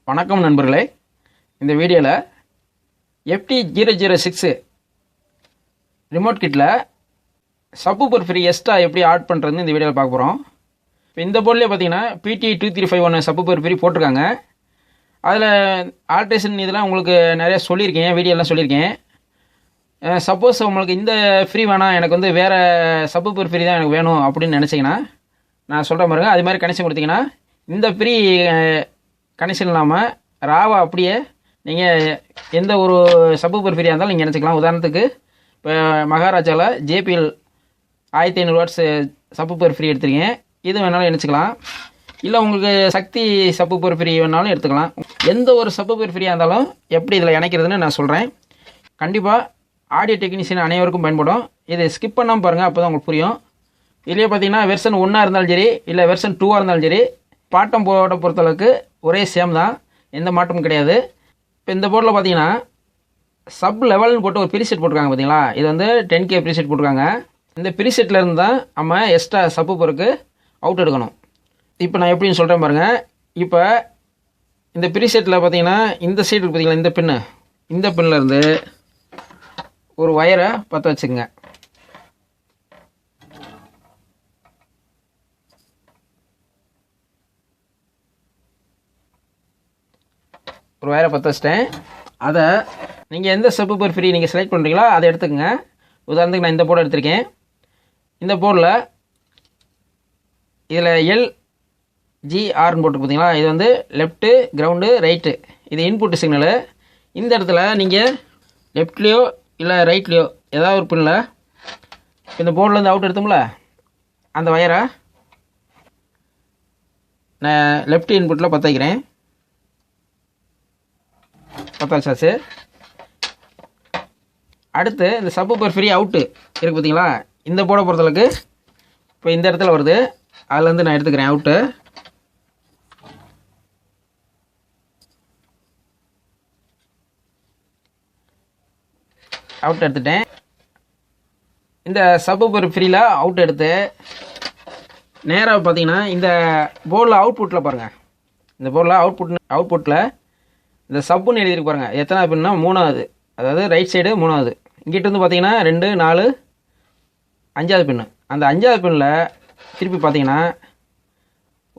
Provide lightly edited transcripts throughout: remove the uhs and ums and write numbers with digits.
வணக்கம் நண்பர்களே. இந்த வீடியோவில் FT006 ரிமோட் கிட்டில் சப்வூஃபர் ஃப்ரீ எக்ஸ்ட்ரா எப்படி ஆட் பண்ணுறதுன்னு இந்த வீடியோவில் பார்க்க போகிறோம். இப்போ இந்த போர்ட்லேயே பார்த்தீங்கன்னா PT2351 சப்வூஃபர் ஃப்ரீ போட்டிருக்காங்க. அதில் ஆல்ட்ரேஷன் இதெல்லாம் உங்களுக்கு நிறைய சொல்லியிருக்கேன், வீடியோலாம் சொல்லியிருக்கேன். சப்போஸ் உங்களுக்கு இந்த ஃப்ரீ வேணாம், எனக்கு வந்து வேறு சப்வூஃபர் ஃப்ரீ தான் எனக்கு வேணும் அப்படின்னு நினச்சிங்கன்னா நான் சொல்கிற பாருங்க, அது மாதிரி கனெக்ஷன் கொடுத்தீங்கன்னா இந்த ஃப்ரீ கனெக்ஷன் இல்லாமல் ராவா அப்படியே நீங்கள் எந்த ஒரு சப்வூஃபர் ஃப்ரீயாக இருந்தாலும் நீங்கள் நினச்சிக்கலாம். உதாரணத்துக்கு இப்போ மகாராஜாவில் JPL 1500 வாட்ஸ் சப்வூஃபர் ஃப்ரீ எடுத்துருக்கேன், இது வேணாலும் நினச்சிக்கலாம். இல்லை உங்களுக்கு சக்தி சப்வூஃபர் ஃப்ரீ வேணாலும் எடுத்துக்கலாம். எந்த ஒரு சப்வூஃபர் ஃப்ரீயாக இருந்தாலும் எப்படி இதில் இணைக்கிறதுன்னு நான் சொல்கிறேன். கண்டிப்பாக ஆடியோ டெக்னீஷியன் அனைவருக்கும் பயன்படும். இது ஸ்கிப் பண்ணாமல் பாருங்கள், அப்போ தான் உங்களுக்கு புரியும். இதுலேயே பார்த்தீங்கன்னா வெர்ஷன் 1 இருந்தாலும் சரி, இல்லை வெர்ஷன் 2 இருந்தாலும் சரி, பாட்டம் போர்டை பொறுத்தளவுக்கு ஒரே சேம் தான், எந்த மாற்றமும் கிடையாது. இப்போ இந்த போர்டில் பார்த்தீங்கன்னா சப் லெவல்னு போட்டு ஒரு ப்ரீசெட் போட்டிருக்காங்க பார்த்தீங்களா, இது வந்து 10K ப்ரீசெட் போட்டிருக்காங்க. இந்த ப்ரீசெட்டில் இருந்து தான் நம்ம எக்ஸ்ட்ரா சப்வூஃபருக்கு அவுட் எடுக்கணும். இப்போ நான் எப்படின்னு சொல்கிறேன் பாருங்கள். இப்போ இந்த ப்ரீசெட்டில் பார்த்தீங்கன்னா இந்த சைடு பார்த்தீங்களா, இந்த பின்னு, இந்த பின்னிலேருந்து ஒரு ஒயரை பற்ற வச்சுக்கோங்க. ஒரு ஒயரை பற்ற வச்சிட்டேன். அதை நீங்கள் எந்த சப்வூஃபர் ஃப்ரீ நீங்கள் செலக்ட் பண்ணுறீங்களோ அதை எடுத்துக்கோங்க. உதாரணத்துக்கு நான் இந்த போர்டு எடுத்திருக்கேன். இந்த போர்டில் இதில் LGRன்னு போட்டு பார்த்தீங்களா, இது வந்து லெஃப்ட்டு, கிரவுண்டு, ரைட்டு, இது இன்புட் சிக்னலு. இந்த இடத்துல நீங்கள் லெஃப்ட்லேயோ இல்லை ரைட்லேயோ ஏதாவது ஒரு பின்னில் இந்த போர்டிலேருந்து அவுட் எடுத்தோம்ல, அந்த ஒயரை நான் லெஃப்ட் இன்புட்டில் பற்ற வைக்கிறேன். பற்ற வச்சாச்சு. அடுத்து இந்த சப்வூஃபர் ஃப்ரீ அவுட்டு இருக்குது பார்த்தீங்களா, இந்த போர்டை பொறுத்தளவுக்கு இப்போ இந்த இடத்துல வருது, அதுலேருந்து நான் எடுத்துக்கிறேன் அவுட்டு. அவுட் எடுத்துட்டேன். இந்த சப்வூஃபர் ஃப்ரீயில் அவுட் எடுத்து நேராக பார்த்தீங்கன்னா இந்த போர்டில் அவுட்புட்டில் பாருங்கள், இந்த போர்டில் அவுட்புட்டில் இந்த சப்புன்னு எழுதிருக்கு பாருங்கள். எத்தனாவது பின்னா 3வது, அதாவது ரைட் சைடு 3வது. இங்கிட்ட வந்து பார்த்தீங்கன்னா 2, 4, 5வது பின்னு. அந்த 5வது பின்னில் திருப்பி பார்த்தீங்கன்னா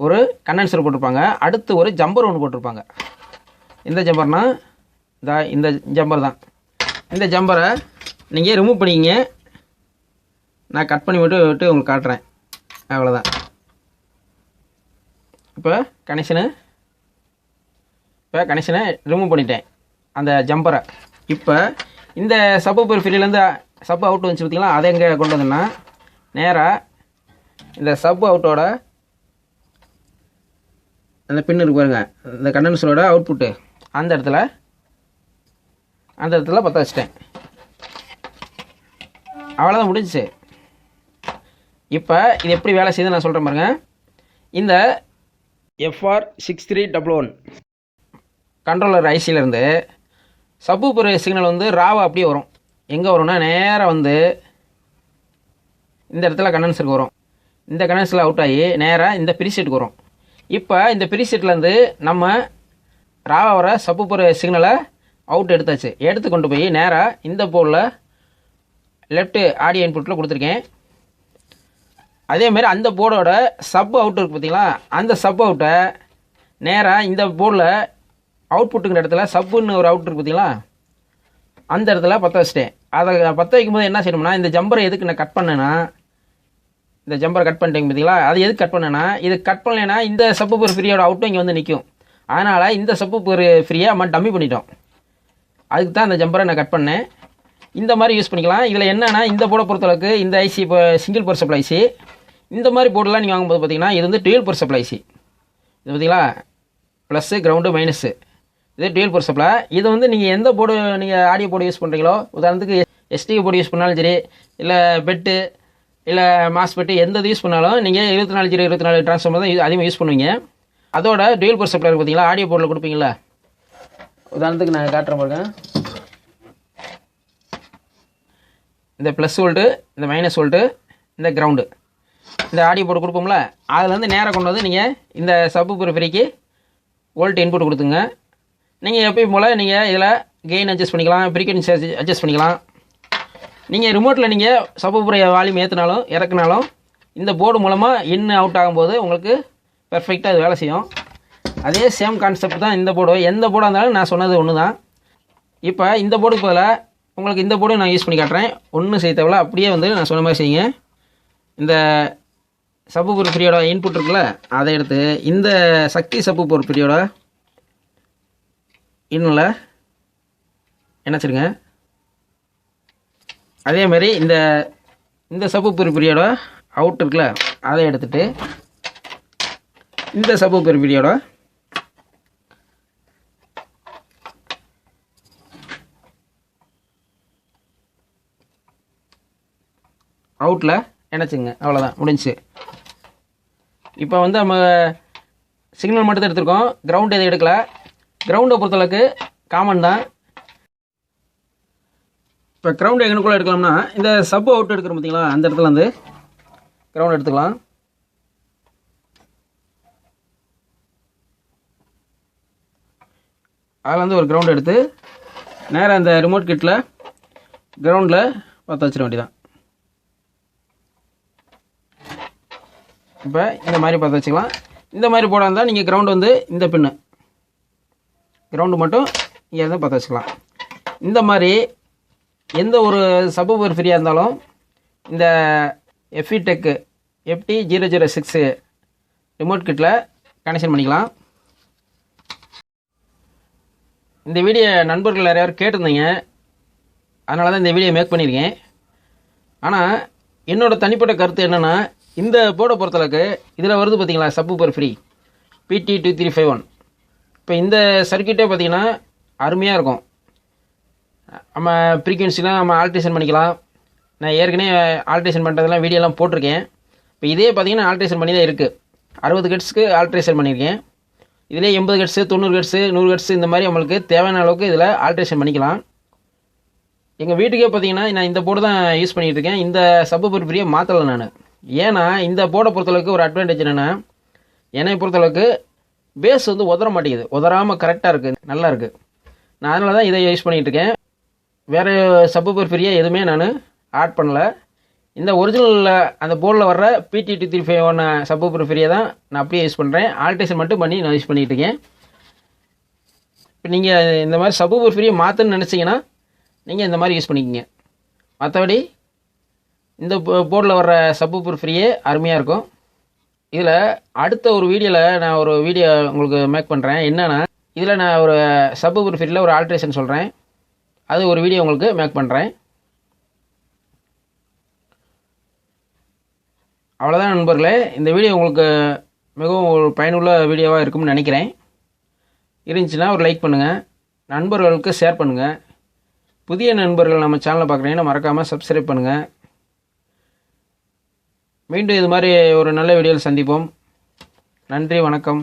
ஒரு கண்டென்சர் போட்டிருப்பாங்க, அடுத்து ஒரு ஜம்பர் ஒன்று போட்டிருப்பாங்க. இந்த ஜம்பர்னால் இந்த ஜம்பர் தான். இந்த ஜம்பரை நீங்கள் ரிமூவ் பண்ணிக்கிங்க. நான் கட் பண்ணி விட்டு உங்களுக்கு காட்டுறேன், அவ்வளோதான். இப்போ கனெக்ஷனை ரிமூவ் பண்ணிட்டேன், அந்த ஜம்பரை. இப்போ இந்த சப்வூஃபர் ஃப்ரீலேருந்து சப் அவுட் வந்துச்சு பார்த்தீங்களா, அதை எங்கே கொண்டு வந்தோன்னா நேராக இந்த சப் அவுட்டோட அந்த பின்னு இருக்கு பாருங்க, இந்த கண்டென்சரோட அவுட்புட்டு, அந்த இடத்துல பற்ற வச்சிட்டேன். அவ்வளோதான், முடிஞ்சிச்சு. இப்போ இது எப்படி வேலை செய்யுது நான் சொல்கிறேன் பாருங்க. இந்த FR6311 கண்ட்ரோலர் ஐசியிலேருந்து சப்வூஃபர் சிக்னல் வந்து ராவா அப்படியே வரும். எங்கே வரும்னா நேராக வந்து இந்த இடத்துல கண்டென்சருக்கு வரும். இந்த கண்டென்சரில் அவுட் ஆகி நேராக இந்த ப்ரீசெட்டுக்கு வரும். இப்போ இந்த ப்ரீசெட்லேருந்து நம்ம ராவா வர சப்வூஃபர் சிக்னலை அவுட் எடுத்தாச்சு. எடுத்து கொண்டு போய் நேராக இந்த போர்டில் லெஃப்ட் ஆடியோ இன்புட்டில் கொடுத்துருக்கேன். அதேமாரி அந்த போர்டோட சப் அவுட் இருக்குது பார்த்தீங்களா, அந்த சப் அவுட்டை நேராக இந்த போர்டில் அவுட்புட்டுங்கிற இடத்துல சப்புன்னு ஒரு அவுட் இருக்குது பார்த்தீங்களா, அந்த இடத்துல பற்ற வச்சிட்டேன். அதை பற்ற வைக்கும்போது என்ன செய்யணும்னா, இந்த ஜம்பரை எதுக்கு நான் கட் பண்ணேன்னா, இந்த ஜம்பரை கட் பண்ணிட்டேங்க பார்த்தீங்களா, அது எதுக்கு கட் பண்ணேன்னா, இது கட் பண்ணலைன்னா இந்த சப்வூஃபர் ஃப்ரீயோட அவுட்டும் இங்கே வந்து நிற்கும். அதனால் இந்த சப்வூஃபர் ஃப்ரீயாக நம்ம டம்மி பண்ணிட்டோம். அதுக்கு தான் இந்த ஜம்பரை நான் கட் பண்ணேன். இந்த மாதிரி யூஸ் பண்ணிக்கலாம். இதில் என்னென்னா, இந்த போர்டை பொறுத்தளவுக்கு இந்த ஐசி இப்போ சிங்கிள் பவர் சப்ளை ஐசி. இந்த மாதிரி போர்டெலாம் நீங்கள் வாங்கும்போது பார்த்தீங்கன்னா இது வந்து டுவெல் பவர் சப்ளை ஐசி. இது பார்த்தீங்களா, ப்ளஸ்ஸு, கிரவுண்டு, மைனஸு, இது டுவெல் பவர் சப்ளை. இது வந்து நீங்கள் எந்த போர்டு நீங்கள் ஆடியோ போர்டு யூஸ் பண்ணுறீங்களோ, உதாரணத்துக்கு SD போர்டு யூஸ் பண்ணாலும் சரி, இல்லை பெட்டு, இல்லை மாஸ்பெட்டு, எந்த இது யூஸ் பண்ணாலும் நீங்கள் 24/24 ட்ரான்ஸ்ஃபார்மர் தான் அதிகமாக யூஸ் பண்ணுவீங்க. அதோட டுவெல் பவர் சப்ளை பார்த்தீங்களா, ஆடியோ போர்டில் கொடுப்பீங்களா. உதாரணத்துக்கு நான் காட்டுறேன் பாருங்க. இந்த ப்ளஸ் வோல்ட்டு, இந்த மைனஸ் வோல்ட்டு, இந்த கிரவுண்டு, இந்த ஆடியோ போர்டு கொடுப்போம்ல, அதில் வந்து நேராக கொண்டு வந்து நீங்கள் இந்த சப்வூஃபர் ஃப்ரீக்கு வோல்ட் இன்புட் கொடுத்துங்க. நீங்கள் எப்பயும் போல் நீங்கள் இதில் கெயின் அட்ஜஸ்ட் பண்ணிக்கலாம், ஃப்ரீக்வன்சி அட்ஜஸ்ட் பண்ணிக்கலாம். நீங்கள் ரிமோட்டில் நீங்கள் சப்வூஃபர் வால்யூம் ஏற்றினாலும் இறக்குனாலும் இந்த போர்டு மூலமாக இன் அவுட் ஆகும்போது உங்களுக்கு பெர்ஃபெக்டாக இது வேலை செய்யும். அதே சேம் கான்செப்ட் தான் இந்த போர்டு. எந்த போர்டாக இருந்தாலும் நான் சொன்னது ஒன்று தான். இப்போ இந்த போர்டுக்கு பதிலாக உங்களுக்கு இந்த போர்டு நான் யூஸ் பண்ணி காட்டுறேன். ஒன்றும் செய்ய தேவையில்ல, அப்படியே வந்து நான் சொன்ன மாதிரி செய்யுங்க. இந்த சப்வூஃபர் ஃப்ரீயோட இன்புட் இருக்குல்ல, அதை எடுத்து இந்த சக்தி சப்வூஃபர் ஃப்ரீயோட இன்னில் இணைச்சிருங்க. அதே மாதிரி இந்த சப்வூஃபர் ஃப்ரீயோட அவுட் இருக்குல்ல, அதை எடுத்துட்டு இந்த சப்வூஃபர் ஃப்ரீயோட அவுட்டில் இணைச்சிங்க. அவ்வளோதான், முடிஞ்சிச்சு. இப்போ வந்து நம்ம சிக்னல் மட்டும் தான் எடுத்துருக்கோம், கிரவுண்ட் எதுவும் எடுக்கல. கிரவுண்டை பொறுத்தளவுக்கு காமன் தான். இப்போ கிரவுண்ட் எங்கனுக்குள்ளே எடுக்கலாம்னா இந்த சப் அவுட் எடுக்கிறோம் பார்த்தீங்களா, அந்த இடத்துல வந்து கிரவுண்ட் எடுத்துக்கலாம். அதில் வந்து ஒரு கிரவுண்ட் எடுத்து நேராக அந்த ரிமோட் கிட்டில் கிரவுண்டில் பற்ற வச்சிட வேண்டியதான். இப்போ இந்த மாதிரி பற்ற வச்சுக்கலாம். இந்த மாதிரி போட இருந்தால் நீங்கள் கிரவுண்டு வந்து இந்த பின்னு கிரவுண்டு மட்டும் இங்கே இருந்து பற்ற வச்சுக்கலாம். இந்த மாதிரி எந்த ஒரு சப்வூஃபர் ஃப்ரீயாக இருந்தாலும் இந்த Futech FT006 ரிமோட் கிட்டில் கனெக்ஷன் பண்ணிக்கலாம். இந்த வீடியோ நண்பர்கள் நிறைய பேர் கேட்டிருந்தீங்க, அதனால தான் இந்த வீடியோ மேக் பண்ணியிருக்கேன். ஆனால் என்னோடய தனிப்பட்ட கருத்து என்னென்னா, இந்த போர்டை பொறுத்தளவுக்கு இதில் வருது பார்த்தீங்களா சப்வூஃபர் ஃப்ரீ PT2351. இப்போ இந்த சர்க்கியூட்டே பார்த்தீங்கன்னா அருமையாக இருக்கும். நம்ம ஃப்ரீக்வன்சிலாம் நம்ம ஆல்ட்ரேஷன் பண்ணிக்கலாம். நான் ஏற்கனவே ஆல்ட்ரேஷன் பண்ணுறதெல்லாம் வீடியோலாம் போட்டிருக்கேன். இப்போ இதே பார்த்தீங்கன்னா ஆல்ட்ரேஷன் பண்ணி தான் இருக்குது. 60 ஹெர்ட்ஸ்க்கு ஆல்ட்ரேஷன் பண்ணியிருக்கேன். இதிலே 80 ஹெர்ட்ஸு 90 ஹெர்ட்ஸு 100 ஹெர்ட்ஸு இந்த மாதிரி நம்மளுக்கு தேவையான அளவுக்கு இதில் ஆல்ட்ரேஷன் பண்ணிக்கலாம். எங்கள் வீட்டுக்கே பார்த்தீங்கன்னா நான் இந்த போர்டு தான் யூஸ் பண்ணிகிட்டு இருக்கேன். இந்த சப்வூஃபர் ஃப்ரீயை மாற்றலை நான். ஏன்னா இந்த போர்டை பொறுத்தளவுக்கு ஒரு அட்வான்டேஜ் என்னென்னா, என்னை பொறுத்தளவுக்கு பேஸ் வந்து உதற மாட்டேங்குது, உதறாமல் கரெக்டாக இருக்குது, நல்லா இருக்குது. நான் அதனால தான் இதை யூஸ் பண்ணிகிட்டு இருக்கேன். வேறு சப்வூஃபர் ஃப்ரீயை எதுவுமே நான் ஆட் பண்ணலை. இந்த ஒரிஜினலில் அந்த போர்டில் வர்ற PT2351 சப்வூஃபர் ஃப்ரீயை தான் நான் அப்படியே யூஸ் பண்ணுறேன். ஆல்ட்ரேஷன் மட்டும் பண்ணி நான் யூஸ் பண்ணிகிட்டு இருக்கேன். இப்போ நீங்கள் இந்த மாதிரி சப்வூஃபர் ஃப்ரீயை மாற்றணும்னு நினச்சிங்கன்னா நீங்கள் இந்த மாதிரி யூஸ் பண்ணிக்கோங்க. மற்றபடி இந்த போர்டில் வர்ற சப்வூஃபர் ஃப்ரீயே அருமையாக இருக்கும். இதில் அடுத்த ஒரு வீடியோவில் நான் ஒரு வீடியோ உங்களுக்கு மேக் பண்ணுறேன். என்னென்னா, இதில் நான் ஒரு சப்வூஃபர் ஃப்ரீயில் ஒரு ஆல்ட்ரேஷன் சொல்கிறேன். அது ஒரு வீடியோ உங்களுக்கு மேக் பண்ணுறேன். அவ்வளோதான் நண்பர்களே, இந்த வீடியோ உங்களுக்கு மிகவும் ஒரு பயனுள்ள வீடியோவாக இருக்கும்னு நினைக்கிறேன். இருந்துச்சுன்னா ஒரு லைக் பண்ணுங்கள், நண்பர்களுக்கு ஷேர் பண்ணுங்கள். புதிய நண்பர்கள் நம்ம சேனலை பார்க்குறீங்கன்னா மறக்காமல் சப்ஸ்கிரைப் பண்ணுங்கள். மீண்டும் இது மாதிரி ஒரு நல்ல வீடியோவில் சந்திப்போம். நன்றி, வணக்கம்.